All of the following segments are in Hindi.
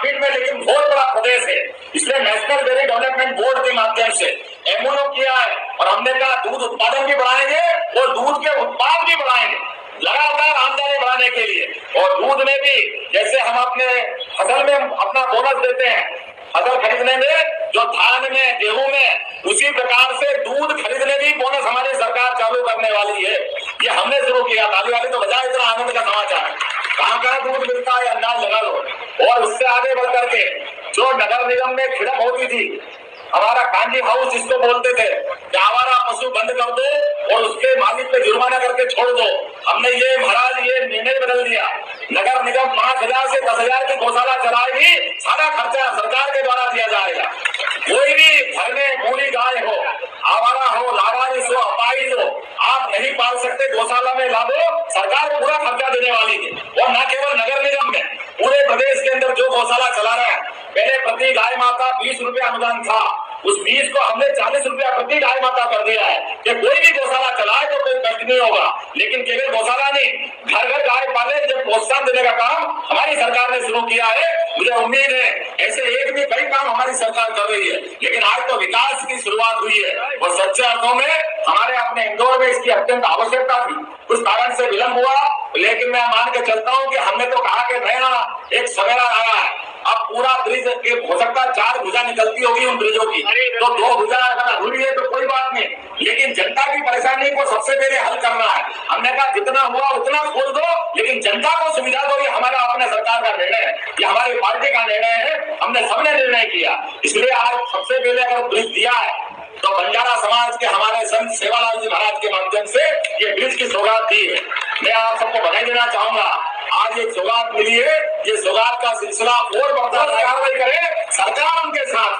प्रॉफिट में लेकिन बहुत बड़ा प्रदेश है, इसलिए नेशनल डेयरी डेवलपमेंट बोर्ड के माध्यम से एमओयू किया है और हमने कहा दूध उत्पादन भी बढ़ाएंगे और दूध के उत्पाद भी बढ़ाएंगे लगातार आमदनी बढ़ाने के लिए। और दूध में भी जैसे हम अपने फसल में अपना बोनस देते हैं, फसल खरीदने में जो धान में गेहूं में, उसी प्रकार से दूध खरीदने भी बोनस हमारी सरकार चालू करने वाली है। ये हमने शुरू किया, ताली वाली तो बजाय, इतना आनंद का समाचार है। कहाँ दूध मिलता है अंदाज लगा लो। और उससे आगे बढ़ करके जो नगर निगम में खिड़क होती थी, हमारा कांजी हाउस जिसको बोलते थे, आवारा पशु बंद कर दो और उसके मालिक पे जुर्माना करके छोड़ दो, हमने ये महाराज ये निर्णय बदल दिया। नगर निगम 5,000 से 10,000 की गौशाला चलाएगी, सारा खर्चा सरकार के द्वारा दिया जाएगा। कोई भी घर में बूढ़ी गाय हो, आवारा हो, लावारिस हो, अपाहिज हो, आप नहीं पाल सकते, गौशाला में ला दो, सरकार पूरा खर्चा देने वाली है। और न केवल नगर निगम में, पूरे प्रदेश के अंदर जो गौशाला चला रहा है, पहले प्रति गाय माता 20 रुपया अनुदान था, उस 20 को हमने 40 रुपया प्रति गाय माता कर दिया है कि कोई भी गौशाला चलाए तो कोई कष्ट नहीं होगा। लेकिन केवल गौशाला नहीं, घर घर गाय पाले, जब प्रोत्साहन देने का काम हमारी सरकार ने शुरू किया है। मुझे उम्मीद है ऐसे एक भी कई काम हमारी सरकार कर रही है, लेकिन आज तो विकास की शुरुआत हुई है और सच्चे अर्थों में हमारे अपने इंदौर में इसकी अत्यंत आवश्यकता थी। कुछ कारण से विलंब हुआ, लेकिन मैं मान के चलता हूँ कि हमने तो कहा कि नया एक सवेरा आया है। अब पूरा ब्रिज हो सकता है 4 भुजा निकलती होगी उन ब्रिजों की, तो 2 भुजा अगर हुई है तो कोई बात नहीं, लेकिन जनता की परेशानी को सबसे पहले हल करना है। हमने कहा जितना हुआ उतना खोल दो, लेकिन जनता को सुविधा दो। ये हमारा अपने सरकार का निर्णय है, ये हमारी पार्टी का निर्णय है, हमने सबने निर्णय किया। इसलिए आज सबसे पहले अगर ब्रिज दिया है तो बंजारा समाज के हमारे संत सेवालाल जी महाराज के माध्यम से ये ब्रिज की सौगात दी है। मैं आप सबको बधाई देना चाहूंगा। आज एक सौगात मिली है, ये सौगात का सिलसिला और बढ़ता कार्रवाई करे सरकार उनके साथ,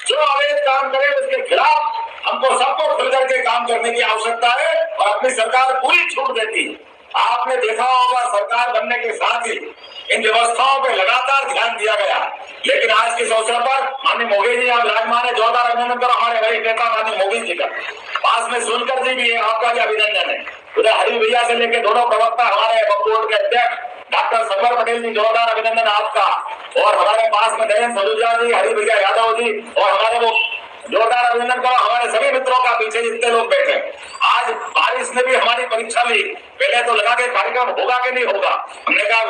जो अवैध काम करे उसके खिलाफ हमको सबको खुल करके काम करने की आवश्यकता है और अपनी सरकार पूरी छूट देती है। आपने देखा होगा सरकार बनने के साथ ही इन व्यवस्थाओं पे लगातार ध्यान दिया गया, लेकिन आज के इस अवसर पर माननीय मोदी जी आप विराजमान है, जोरदार अभिनंदन करो हमारे वरिष्ठ नेता माननीय मोदी जी का। पास में सुनकर जी भी है, आपका भी अभिनंदन है। उधर हरि भैया से लेकर दोनों प्रवक्ता हमारे बोर्ड के अध्यक्ष डॉक्टर संवर पटेल जी, जोरदार अभिनंदन आपका। और हमारे पास में दयानंद सलूजा जी, हरि भैया यादव जी, और हमारे वो जोरदार अभिनंदन करो हमारे सभी मित्रों का, पीछे जितने लोग बैठे। आज बारिश ने भी हमारी परीक्षा ली, पहले तो लगा के कार्यक्रम होगा कि नहीं होगा। हमने कहा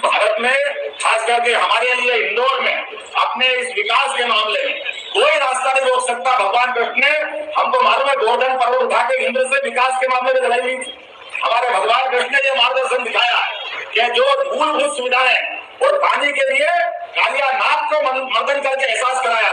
भारत में खास करके हमारे लिए इंदौर में अपने इस विकास के मामले में कोई रास्ता नहीं रोक सकता। भगवान कृष्ण ने हमको मालूम है गोवर्धन पर्वत उठा के इंद्र से विकास के मामले में लड़ाई ली थी। हमारे भगवान कृष्ण ने ये मार्गदर्शन दिखाया कि जो मूलभूत सुविधाएं और पानी के लिए कालिया नाथ को मर्दन करके एहसास कराया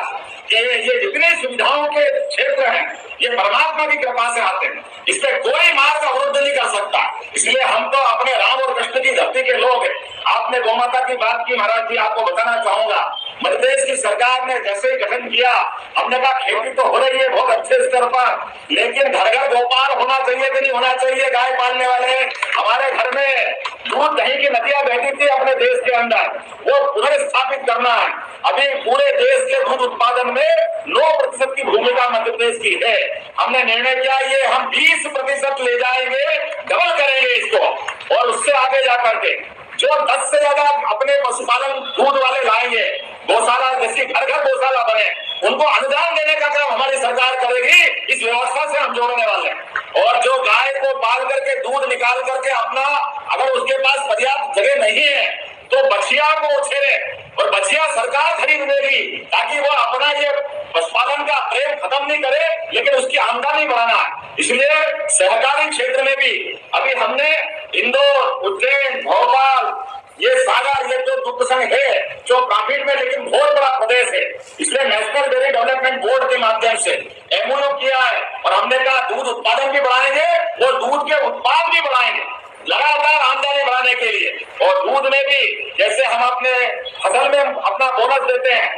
कि ये जितनी सुविधाओं के क्षेत्र हैं ये परमात्मा की कृपा से आते हैं, इसमें कोई मार्ग अवरुद्ध नहीं कर सकता। इसलिए हम तो अपने राम और कृष्ण की धरती के लोग हैं। आपने गौ माता की बात की महाराज जी, आपको बताना चाहूंगा मध्य प्रदेश की सरकार ने जैसे ही गठन किया, हमने कहा खेती तो हो रही है बहुत अच्छे स्तर पर, लेकिन घर घर गोपाल होना चाहिए कि नहीं होना चाहिए, गाय पालने वाले। हमारे घर में दूध दही की नदियां बहती थी अपने देश के अंदर, वो पुनर्स्थापित करना है। अभी पूरे देश के दूध उत्पादन में 9% की भूमिका मध्य प्रदेश की है। हमने निर्णय किया ये हम 20% ले जाएंगे, डबल करेंगे इसको, और उससे आगे जाकर के जो 10 से ज्यादा अपने पशुपालन दूध वाले लाएंगे, गौशाला जैसी घर घर गौशाला बने, उनको अनुदान देने का काम हमारी सरकार करेगी। इस व्यवस्था से हम जोड़ने वाले हैं। और जो गाय को पाल करके दूध निकाल करके अपना, अगर उसके पास पर्याप्त जगह नहीं है तो बछिया को उछेरे, और बछिया सरकार खरीद देगी ताकि वो अपना ये पशुपालन का प्रेम खत्म नहीं करे, लेकिन उसकी आमदनी बढ़ाना है। इसलिए सहकारी क्षेत्र में भी अभी हमने इंदौर, उज्जैन, भोपाल, ये सागर, ये जो दुग्ध संघ है जो प्रॉफिट में लेकिन बहुत बड़ा प्रदेश है, इसलिए नेशनल डेयरी डेवलपमेंट बोर्ड के माध्यम से एमओयू किया है और हमने कहा दूध उत्पादन भी बढ़ाएंगे और दूध के उत्पाद भी बढ़ाएंगे लगातार आमदनी बढ़ाने के लिए। और दूध में भी जैसे हम अपने फसल में अपना बोनस देते हैं,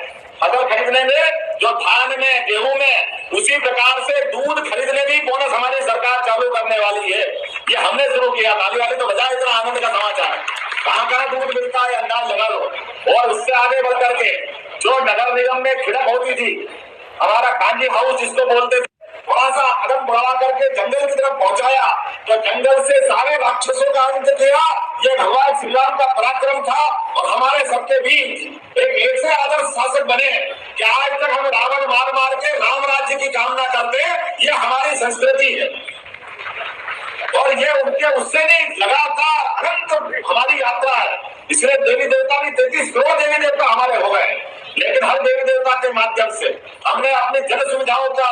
फसल खरीदने में जो धान में गेहूं में, उसी प्रकार से दूध खरीदने भी बोनस हमारी सरकार चालू करने वाली है। ये हमने शुरू किया, ताली वाली तो बजाय, इतना आनंद का समाचार है। कहाँ दूध मिलता है अंदाज लगा लो। और उससे आगे बढ़ करके जो नगर निगम में खिड़क होती थी, हमारा कांजी हाउस जिसको बोलते थे, थोड़ा सा कदम बढ़ा करके जंगल की तरफ पहुंचाया तो जंगल से सारे राक्षसों का अंत किया। ये भगवान श्री राम का पराक्रम था और हमारे सबके बीच एक शासक बने कि आज तक हम रावण मार मार के राम राज्य की कामना करते हैं, ये हमारी संस्कृति है। और ये उनके उससे नहीं, लगातार अनंत हमारी यात्रा है। इसलिए देवी देवता भी 33 करोड़ देवी देवता हमारे हो गए, लेकिन हर देवी देवता के माध्यम से हमने अपनी जन सुविधाओं का,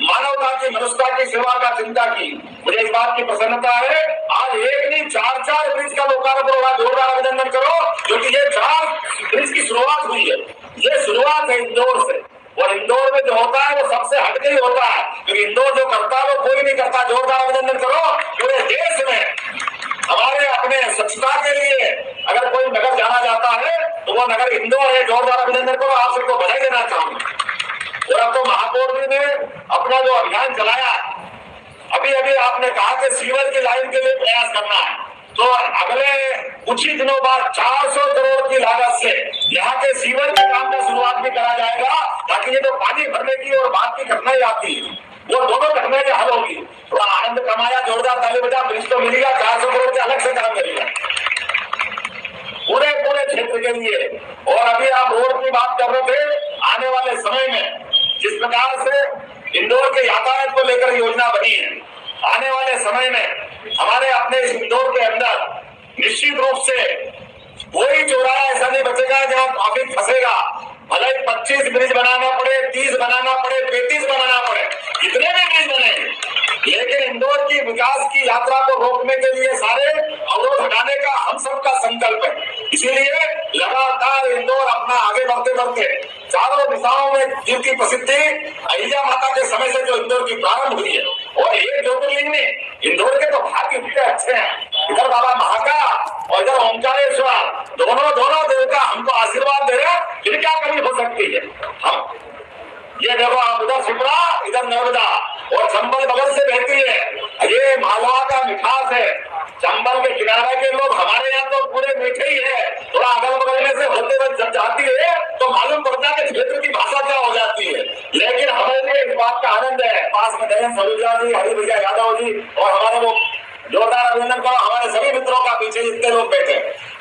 मानवता की, मनुष्यता की सेवा का चिंता की। मुझे इस बात की प्रसन्नता है, आज एक नहीं 4 ब्रिज का लोकार्पण होगा। जोरदार अभिनंदन करो, क्योंकि ये 4 ब्रिज की शुरुआत हुई है। ये शुरुआत है इंदौर से, और इंदौर में जो होता है वो सबसे हटके ही होता है, क्योंकि इंदौर जो करता है वो कोई नहीं करता। जोरदार अभिनंदन करो। पूरे देश में हमारे अपने स्वच्छता के लिए अगर कोई नगर जाना जाता है तो वो नगर इंदौर है। जोरदार अभिनंदन करो, आप सबको बधाई देना चाहूंगा। और अब तो महापौर जी ने अपना जो अभियान चलाया, अभी अभी आपने कहा कि सीवर की लाइन के लिए प्रयास करना है, तो अगले कुछ ही दिनों बाद 400 करोड़ की लागत से यहाँ के सीवर के काम का शुरुआत भी करा जाएगा, ताकि ये जो पानी भरने की और बात की कठिनाई आती है वो दोनों कठिनाई हल होगी। थोड़ा आनंद कमाया, जोरदार ताली बजा, ब्रिज तो मिलेगा, 400 करोड़ के अलग से काम करेगा पूरे क्षेत्र के लिए। और अभी आप रोड की बात कर रहे थे, आने वाले समय में जिस प्रकार से इंदौर के यातायात को लेकर योजना बनी है, आने वाले समय में हमारे अपने इंदौर के अंदर निश्चित रूप से कोई चौराहा ऐसा नहीं बचेगा जहां ट्रैफिक फंसेगा। भले 25 ब्रिज बनाना पड़े, 30 बनाना पड़े, 35 बनाना पड़े, कितने भी ब्रिज बने, लेकिन इंदौर की विकास की यात्रा को रोकने के लिए सारे अवरोध हटाने का हम सबका संकल्प है। इसीलिए लगातार इंदौर अपना आगे बढ़ते बढ़ते चारों दिशाओं में जिनकी प्रसिद्धि अहिल्या माता के समय से जो इंदौर की प्रारंभ हुई है, और एक ज्योतिर्लिंग ने इंदौर के तो भाग्य इतने अच्छे हैं, इधर बाबा महाकाल और इधर ओंकारेश्वर, दोनों देवता हमको आशीर्वाद दे रहे हैं। फिर क्या कमी हो सकती है? हम ये देखो, आप उधर शिप्रा, इधर नर्मदा, और चंबल बगल से बहती है। ये मालवा का मिठास है। चंबल के किनारे के लोग हमारे यहाँ तो पूरे मीठे ही है, थोड़ा अगल बगल में से होते हुए जब जाती है तो मालूम पड़ता है कि क्षेत्र की भाषा क्या हो जाती है। लेकिन हमारे लिए इस बात का आनंद है, पास में दयान सलूजा जी, हरि भैया यादव जी, और हमारे वो जोरदार अभिनंदन करो हमारे सभी मित्रों का, पीछे जितने लोग बैठे।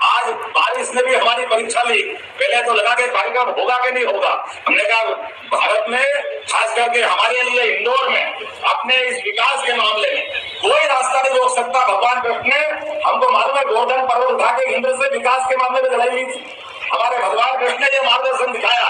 आज बारिश ने भी हमारी परीक्षा ली। पहले तो लगा कि कार्यक्रम होगा कि नहीं होगा, हमने कहा भारत में, खास करके हमारे लिए इंदौर में, अपने इस विकास के मामले में कोई रास्ता नहीं रोक सकता। भगवान कृष्ण ने, हमको मालूम है, गोवर्धन पर्वत उठा के इंद्र से विकास के मामले में लड़ाई ली थी। हमारे भगवान कृष्ण ने यह मार्गदर्शन दिखाया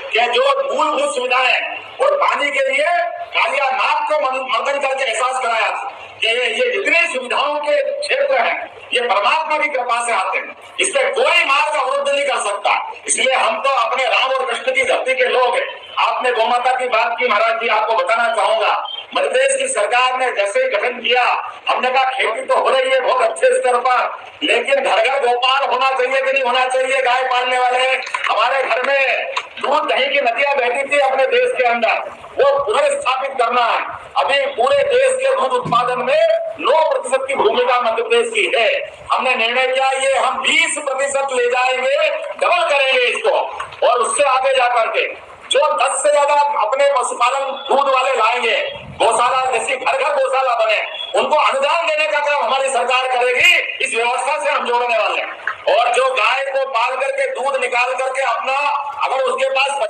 कि जो मूलभूत सुविधाएं और पानी के लिए कालिया नाग को मर्दन करके एहसास कराया था कि ये जितने सुविधाओं के क्षेत्र हैं ये परमात्मा की कृपा से आते हैं, इसमें कोई मार्ग अवरुद्ध नहीं कर सकता। इसलिए हम तो अपने राम और कृष्ण की धरती के लोग हैं। आपने गौ माता की बात की महाराज जी, आपको बताना चाहूंगा, मध्य प्रदेश की सरकार ने जैसे ही गठन किया, हमने कहा खेती तो हो रही है बहुत अच्छे स्तर पर, लेकिन घर घर गोपाल होना चाहिए कि नहीं होना चाहिए, गाय पालने वाले। हमारे घर में दूध दही की नदियां बहती थी अपने देश के अंदर, वो पुनर्स्थापित करना है। अभी पूरे देश के दूध उत्पादन में 9% की भूमिका मध्य प्रदेश की है। हमने निर्णय किया ये हम 20% ले जाएंगे, डबल करेंगे इसको, और उससे आगे जाकर के जो 10 से ज्यादा अपने पशुपालन दूध वाले लाएंगे, गौशाला जैसी घर घर गौशाला बने, उनको अनुदान देने का काम हमारी सरकार करेगी। इस व्यवस्था से हम जोड़ने वाले हैं। और जो गाय को पाल करके दूध निकाल करके अपना, अगर उसके पास